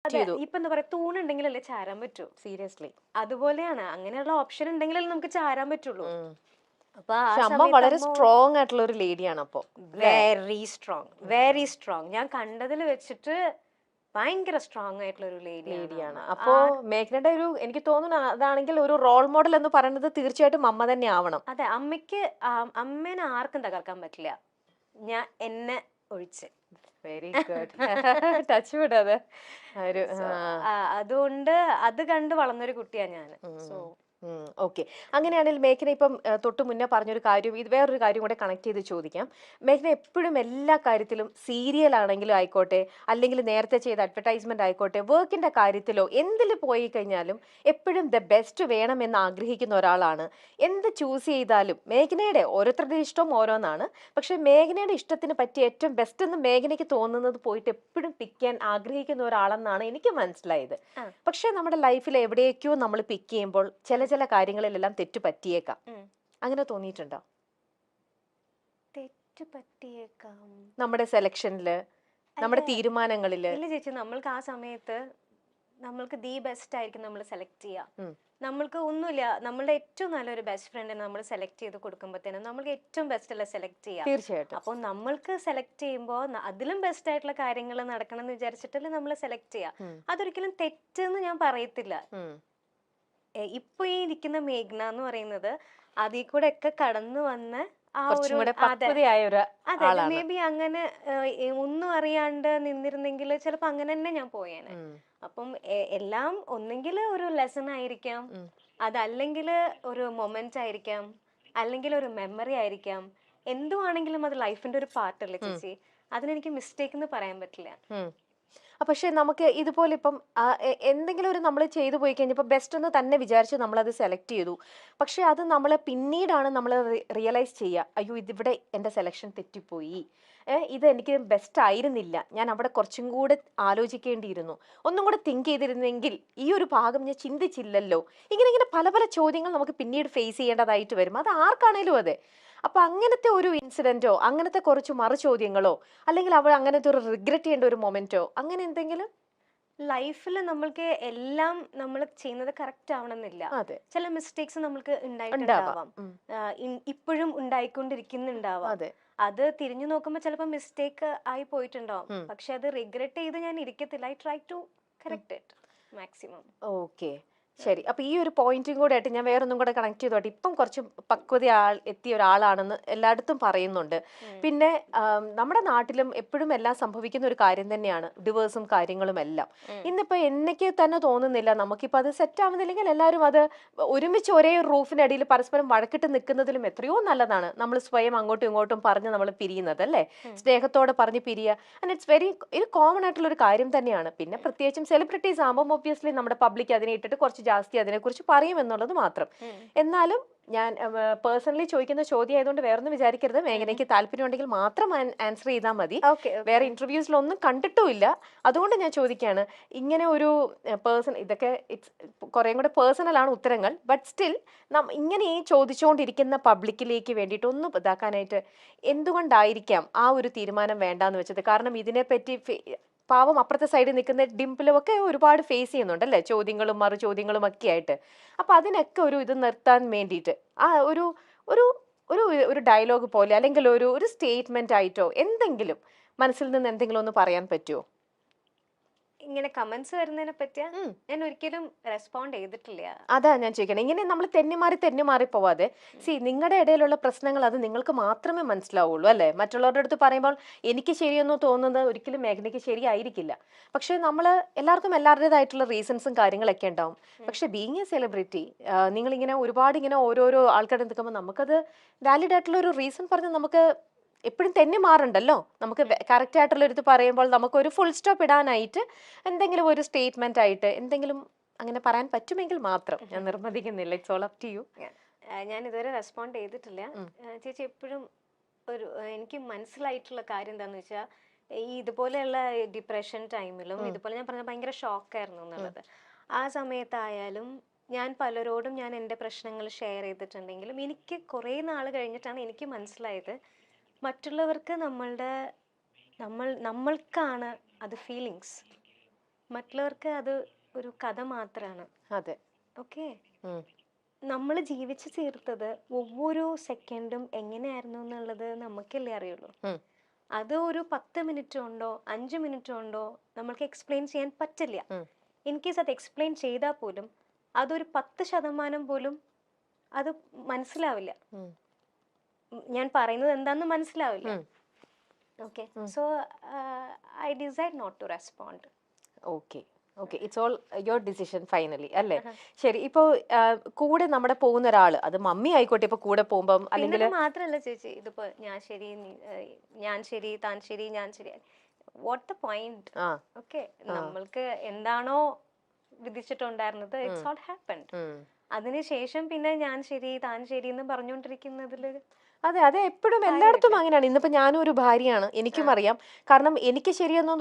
അതെ, ഇപ്പൊ എന്താ പറയാ, തൂണുണ്ടെങ്കിലല്ലേ ചാരാൻ പറ്റൂ. സീരിയസ്ലി. അതുപോലെയാണ്, അങ്ങനെയുള്ള ഓപ്ഷൻ ഉണ്ടെങ്കിലല്ലേ നമുക്ക് ചാരാൻ പറ്റുള്ളൂ. അപ്പൊ ആ പക്ഷെ അമ്മ സമയത്ത് വളരെ അമ്മ സ്ട്രോങ് ആയിട്ടുള്ള ഒരു ലേഡിയാണ് അപ്പൊ, അല്ലേ? Very strong, very strong. ഞാൻ കണ്ടതിൽ വെച്ചിട്ട് ഭയങ്കര സ്ട്രോങ് ആയിട്ടുള്ള ഒരു ലേഡിയാണ് ലേഡിയാണ്. അമ്മ. അപ്പോ മേഘനയുടെ ഒരു, എനിക്ക് തോന്നുന്നു അതാണെങ്കിൽ ഒരു റോൾ മോഡൽ എന്ന് പറയുന്നത് തീർച്ചയായിട്ടും അമ്മ തന്നെ ആവണം. അതെ, അമ്മയ്ക്ക് അമ്മേനെ ആർക്കും തകർക്കാൻ പറ്റില്ല, ഞാൻ എന്നെ ഒഴിച്ച്. Very good. ടച്ച് വിടാതെ ഒരു സോ അതുകൊണ്ട് അത് കണ്ട് വളർന്നൊരു കുട്ടിയാണ് ഞാൻ. So okay. അങ്ങനെയാണെങ്കിൽ മേഘന ഇപ്പം തൊട്ട് മുന്നേ പറഞ്ഞൊരു കാര്യം, ഇത് വേറൊരു കാര്യം കൂടെ കണക്ട് ചെയ്ത് ചോദിക്കാം. മേഘന എപ്പോഴും എല്ലാ കാര്യത്തിലും, സീരിയൽ ആണെങ്കിലും ആയിക്കോട്ടെ, അല്ലെങ്കിൽ നേരത്തെ ചെയ്ത അഡ്വർടൈസ്മെന്റ് ആയിക്കോട്ടെ, വർക്കിന്റെ കാര്യത്തിലോ എന്തിൽ പോയി കഴിഞ്ഞാലും എപ്പോഴും ദ ബെസ്റ്റ് വേണമെന്ന് ആഗ്രഹിക്കുന്ന ഒരാളാണ്. എന്ത് ചൂസ് ചെയ്താലും മേഘനയുടെ, ഓരോരുത്തരുടെ ഇഷ്ടം ഓരോന്നാണ്, പക്ഷെ മേഘനയുടെ ഇഷ്ടത്തിന് പറ്റിയ ഏറ്റവും ബെസ്റ്റ് എന്ന് മേഘനയ്ക്ക് തോന്നുന്നത് പോയിട്ട് എപ്പോഴും പിക്ക് ചെയ്യാൻ ആഗ്രഹിക്കുന്ന ഒരാളെന്നാണ് എനിക്ക് മനസ്സിലായത്. പക്ഷെ നമ്മുടെ ലൈഫിൽ എവിടേക്കോ നമ്മൾ പിക്ക് ചെയ്യുമ്പോൾ ചില കാര്യങ്ങളിലെല്ലാം തെറ്റ് പറ്റിയേക്കാം. അങ്ങനെ തോന്നിയിട്ടുണ്ടോ? തെറ്റ് പറ്റിയേക്കാം നമ്മുടെ സെലക്ഷനില്, നമ്മുടെ തീരുമാനങ്ങളില്? ഇല്ല ചേച്ചി, നമ്മൾക്ക് ആ സമയത്ത് നമ്മൾക്ക് ദി ബെസ്റ്റ് ആയിരിക്കും നമ്മൾ സെലക്ട് ചെയ്യുക. നമ്മൾക്ക് ഒന്നുമില്ല, നമ്മളുടെ ഏറ്റവും നല്ലൊരു ബെസ്റ്റ് ഫ്രണ്ടിനെ നമ്മൾ സെലക്ട് ചെയ്ത് കൊടുക്കുമ്പോഴത്തേനും നമ്മൾക്ക് ഏറ്റവും ബെസ്റ്റ് അല്ല സെലക്ട് ചെയ്യുക. തീർച്ചയായിട്ടും. അപ്പോൾ നമ്മൾക്ക് സെലക്ട് ചെയ്യുമ്പോൾ അതിലും ബെസ്റ്റ് ആയിട്ടുള്ള കാര്യങ്ങൾ നടക്കണം എന്ന് വിചാരിച്ചിട്ടല്ലേ നമ്മൾ സെലക്ട് ചെയ്യുക. അതൊരിക്കലും തെറ്റെന്ന് ഞാൻ പറയത്തില്ല. ഇപ്പൊ ഈ ഇരിക്കുന്ന മേഘ്ന എന്ന് പറയുന്നത് അതിൽ കൂടെ ഒക്കെ കടന്നു വന്ന ആ ഒരു, അതെ, മേ ബി അങ്ങനെ ഒന്നും അറിയാണ്ട് നിന്നിരുന്നെങ്കിൽ ചിലപ്പോ അങ്ങനെ തന്നെ ഞാൻ പോയേനെ. അപ്പം എല്ലാം ഒന്നെങ്കിൽ ഒരു ലെസൺ ആയിരിക്കാം, അതല്ലെങ്കിൽ ഒരു മൊമെന്റ് ആയിരിക്കാം, അല്ലെങ്കിൽ ഒരു മെമ്മറി ആയിരിക്കാം. എന്തുവാണെങ്കിലും അത് ലൈഫിന്റെ ഒരു പാർട്ടല്ലേ ചേച്ചി, അതിനെനിക്ക് മിസ്റ്റേക്ക് എന്ന് പറയാൻ പറ്റില്ല. പക്ഷെ നമുക്ക് ഇതുപോലെ ഇപ്പം എന്തെങ്കിലും ഒരു നമ്മൾ ചെയ്തു പോയി കഴിഞ്ഞപ്പോൾ ബെസ്റ്റ് എന്ന് തന്നെ വിചാരിച്ച് നമ്മളത് സെലക്ട് ചെയ്തു, പക്ഷെ അത് നമ്മൾ പിന്നീടാണ് നമ്മൾ റിയലൈസ് ചെയ്യുക, അയ്യോ ഇതിവിടെ എൻ്റെ സെലക്ഷൻ തെറ്റിപ്പോയി, ഇത് എനിക്ക് ബെസ്റ്റ് ആയിരുന്നില്ല, ഞാൻ അവിടെ കുറച്ചും കൂടെ ആലോചിക്കേണ്ടിയിരുന്നു, ഒന്നും കൂടെ തിങ്ക് ചെയ്തിരുന്നെങ്കിൽ, ഈ ഒരു ഭാഗം ഞാൻ ചിന്തിച്ചില്ലല്ലോ, ഇങ്ങനെ പല പല ചോദ്യങ്ങൾ നമുക്ക് പിന്നീട് ഫേസ് ചെയ്യേണ്ടതായിട്ട് വരും. അത് ആർക്കാണേലും അതെ. അപ്പൊ അങ്ങനത്തെ ഒരു ഇൻസിഡന്റോ, അങ്ങനത്തെ കുറച്ച് മറു ചോദ്യങ്ങളോ, അല്ലെങ്കിൽ അവൾ അങ്ങനത്തെ ഒരു റിഗ്രറ്റ് ചെയ്യേണ്ട ഒരു മൊമെന്റോ, അങ്ങനെ എന്തെങ്കിലും? ലൈഫിൽ നമ്മൾക്ക് എല്ലാം നമ്മൾ ചെയ്യുന്നത് കറക്റ്റ് ആവണമെന്നില്ല. ചില മിസ്റ്റേക്സ് നമ്മൾക്ക് ഉണ്ടായിട്ടുണ്ടാവാം, ഇപ്പോഴും ഉണ്ടായിക്കൊണ്ടിരിക്കുന്നുണ്ടാവാം. അത് തിരിഞ്ഞു നോക്കുമ്പോൾ ചിലപ്പോൾ മിസ്റ്റേക്ക് ആയി പോയിട്ടുണ്ടാവും, പക്ഷെ അത് റിഗ്രറ്റ് ചെയ്ത് ഞാൻ ഇരിക്കത്തില്ല. I try to correct it maximum. Okay, ശരി. അപ്പൊ ഈ ഒരു പോയിന്റും കൂടെ ആയിട്ട് ഞാൻ വേറൊന്നും കൂടെ കണക്ട് ചെയ്തോട്ടെ. ഇപ്പം കുറച്ച് പക്വത എത്തിയ ഒരാളാണെന്ന് എല്ലായിടത്തും പറയുന്നുണ്ട്. പിന്നെ നമ്മുടെ നാട്ടിലും എപ്പോഴും എല്ലാം സംഭവിക്കുന്ന ഒരു കാര്യം തന്നെയാണ് ഡിവേഴ്സും കാര്യങ്ങളും എല്ലാം. ഇന്നിപ്പോ എനിക്ക് തന്നെ തോന്നുന്നില്ല നമുക്കിപ്പോ അത് സെറ്റ് ആവുന്നില്ലെങ്കിൽ എല്ലാവരും അത് ഒരുമിച്ച് ഒരേ റൂഫിനടിയിൽ പരസ്പരം വഴക്കിട്ട് നിൽക്കുന്നതിലും എത്രയോ നല്ലതാണ് നമ്മൾ സ്വയം അങ്ങോട്ടും ഇങ്ങോട്ടും പറഞ്ഞ് നമ്മൾ പിരിയുന്നത്, അല്ലേ? സ്നേഹത്തോടെ പറഞ്ഞ് പിരിയുക. ആൻഡ് ഇറ്റ്സ് വെരി, ഇത് കോമൺ ആയിട്ടുള്ള ഒരു കാര്യം തന്നെയാണ്. പിന്നെ പ്രത്യേകിച്ചും സെലിബ്രിറ്റീസ് ആകുമ്പോൾ ഒബ്വിയസ്ലി നമ്മുടെ പബ്ലിക് അതിനെ ഇട്ടിട്ട് കുറച്ച് ജാസ്തി അതിനെക്കുറിച്ച് പറയും എന്നുള്ളത് മാത്രം. എന്നാലും ഞാൻ പേഴ്സണലി ചോദിക്കുന്ന ചോദ്യം ആയതുകൊണ്ട് വേറൊന്നും വിചാരിക്കരുത്. മേഘനയ്ക്ക് താല്പര്യം ഉണ്ടെങ്കിൽ മാത്രം ആൻസർ ചെയ്താൽ മതി. വേറെ ഇന്റർവ്യൂസിലൊന്നും കണ്ടിട്ടുമില്ല, അതുകൊണ്ട് ഞാൻ ചോദിക്കുകയാണ്. ഇങ്ങനെ ഒരു പേഴ്സൺ, ഇതൊക്കെ ഇറ്റ്സ് കുറേ കൂടെ പേഴ്സണൽ ആണ് ഉത്തരങ്ങൾ, ബട്ട് സ്റ്റിൽ ഇങ്ങനെ ഈ ചോദിച്ചുകൊണ്ടിരിക്കുന്ന പബ്ലിക്കിലേക്ക് വേണ്ടിയിട്ട് ഒന്ന് ഇതാക്കാനായിട്ട് എന്തുകൊണ്ടായിരിക്കാം ആ ഒരു തീരുമാനം വേണ്ടാന്ന് വെച്ചത്? കാരണം ഇതിനെപ്പറ്റി പാവം അപ്പുറത്തെ സൈഡിൽ നിൽക്കുന്ന ഡിംപിളും ഒക്കെ ഒരുപാട് ഫേസ് ചെയ്യുന്നുണ്ടല്ലേ, ചോദ്യങ്ങളും മറു ചോദ്യങ്ങളും ഒക്കെ ആയിട്ട്. അപ്പൊ അതിനൊക്കെ ഒരു ഇത് നിർത്താൻ വേണ്ടിയിട്ട് ആ ഒരു ഒരു ഒരു ഒരു ഡയലോഗ് പോലെ, അല്ലെങ്കിൽ ഒരു സ്റ്റേറ്റ്മെന്റ് ആയിട്ടോ എന്തെങ്കിലും മനസ്സിൽ നിന്ന് എന്തെങ്കിലും ഒന്ന് പറയാൻ പറ്റുമോ? ഇങ്ങനെ കമന്റ്സ് വരുന്നതിനെ പറ്റിയാ ഞാൻ ഒരിക്കലും റെസ്പോണ്ട് ചെയ്തിട്ടില്ല. അതാ ഞാൻ ചോദിക്കണേ. ഇങ്ങനെ നമ്മൾ തെന്നിമാറി പോവാതെ, നിങ്ങളുടെ ഇടയിലുള്ള പ്രശ്നങ്ങൾ അത് നിങ്ങൾക്ക് മാത്രമേ മനസ്സിലാവുള്ളൂ, അല്ലെ? മറ്റുള്ളവരുടെ അടുത്ത് പറയുമ്പോൾ എനിക്ക് ശരിയെന്നോ തോന്നുന്നത് ഒരിക്കലും മേഘനയ്ക്ക് ശരിയായിരിക്കില്ല. പക്ഷെ നമ്മൾ എല്ലാവർക്കും എല്ലാവരുടേതായിട്ടുള്ള റീസൺസും കാര്യങ്ങളൊക്കെ ഉണ്ടാവും. പക്ഷെ ബീങ് എ സെലിബ്രിറ്റി, നിങ്ങൾ ഇങ്ങനെ ഒരുപാട് ഇങ്ങനെ ഓരോരോ ആൾക്കാരുടെ നിൽക്കുമ്പോൾ നമുക്കത് വാലിഡ് ആയിട്ടുള്ള ഒരു റീസൺ പറഞ്ഞ് നമുക്ക് എപ്പോഴും തെന്നി മാറണ്ടല്ലോ. നമുക്ക് കറക്റ്റ് ആയിട്ടുള്ള ഒരു ഇത് പറയുമ്പോൾ നമുക്കൊരു ഫുൾ സ്റ്റോപ്പ് ഇടാനായിട്ട് എന്തെങ്കിലും ഒരു സ്റ്റേറ്റ്മെന്റ് ആയിട്ട് എന്തെങ്കിലും അങ്ങനെ പറയാൻ പറ്റുമെങ്കിൽ മാത്രം. ഞാൻ നിർബന്ധിക്കുന്നില്ല, it's all up to you. ഞാൻ ഇതുവരെ റെസ്പോണ്ട് ചെയ്തിട്ടില്ല ചേച്ചി. എപ്പോഴും ഒരു എനിക്ക് മനസ്സിലായിട്ടുള്ള കാര്യം എന്താന്ന് വെച്ചാൽ, ഈ ഇതുപോലെയുള്ള ഡിപ്രഷൻ ടൈമിലും ഇതുപോലെ ഞാൻ പറഞ്ഞ ഭയങ്കര ഷോക്കായിരുന്നു എന്നുള്ളത്. ആ സമയത്തായാലും ഞാൻ പലരോടും ഞാൻ എൻ്റെ പ്രശ്നങ്ങൾ ഷെയർ ചെയ്തിട്ടുണ്ടെങ്കിലും എനിക്ക് കുറേ നാൾ കഴിഞ്ഞിട്ടാണ് എനിക്ക് മനസ്സിലായത്, മറ്റുള്ളവർക്ക് നമ്മൾക്കാണ് അത് ഫീലിങ്സ്. മറ്റുള്ളവർക്ക് അത് ഒരു കഥ മാത്രമാണ്. അതെ. ഓക്കെ, ഉം. നമ്മൾ ജീവിച്ചു തീർത്തത് ഒவ்வொരു സെക്കൻഡും എങ്ങനെയായിരുന്നു എന്നുള്ളത് നമുക്കല്ലേ അറിയുള്ളൂ. ഉം. അത് ഒരു 10 മിനിറ്റ് കൊണ്ടോ 5 മിനിറ്റ് കൊണ്ടോ നമ്മൾക്ക് എക്സ്പ്ലെയിൻ ചെയ്യാൻ പറ്റില്ല. ഉം. ഇൻ കേസ് അത് എക്സ്പ്ലെയിൻ ചെയ്താൽ പോലും അതൊരു 10% പോലും അത് മനസ്സിലാവില്ല. ഉം. ഞാൻ പറയുന്നത് എന്താന്ന് മനസ്സിലാവില്ല. ഉം. Okay, so I decide not to respond. Okay okay, it's all your decision finally അല്ലേ? ശരി, ഇപ്പോ കൂടെ നമ്മുടെ പോകുന്ന ഒരാള്, അത് മമ്മി ആയിക്കോട്ടെ, ഇപ്പൊ കൂടെ പോകുമ്പം അല്ലെങ്കിൽ പിന്നെ മാത്രല്ല ചേച്ചി, ഇതിപ്പോ ഞാൻ ശരി ഞാൻ ശരി താൻ ശരി ഞാൻ ശരി, വാട്ട് ദ പോയിന്റ്? ആ ഓക്കെ, നമ്മൾക്ക് എന്താണോ വിധിച്ചിട്ടുണ്ടായിരുന്നത്, ഇറ്റ്സ് ഓൾ ഹാപ്പൻഡ്. അതിനുശേഷം പിന്നെ ഞാൻ ശരി താൻ ശരി എന്ന് പറഞ്ഞുകൊണ്ടിരിക്കുന്നതില് അതെ അതെ, എപ്പോഴും എല്ലായിടത്തും അങ്ങനെയാണ്. ഇന്നിപ്പോ ഞാനും ഒരു ഭാര്യയാണ്, എനിക്കും അറിയാം. കാരണം എനിക്ക് ശരിയെന്നോ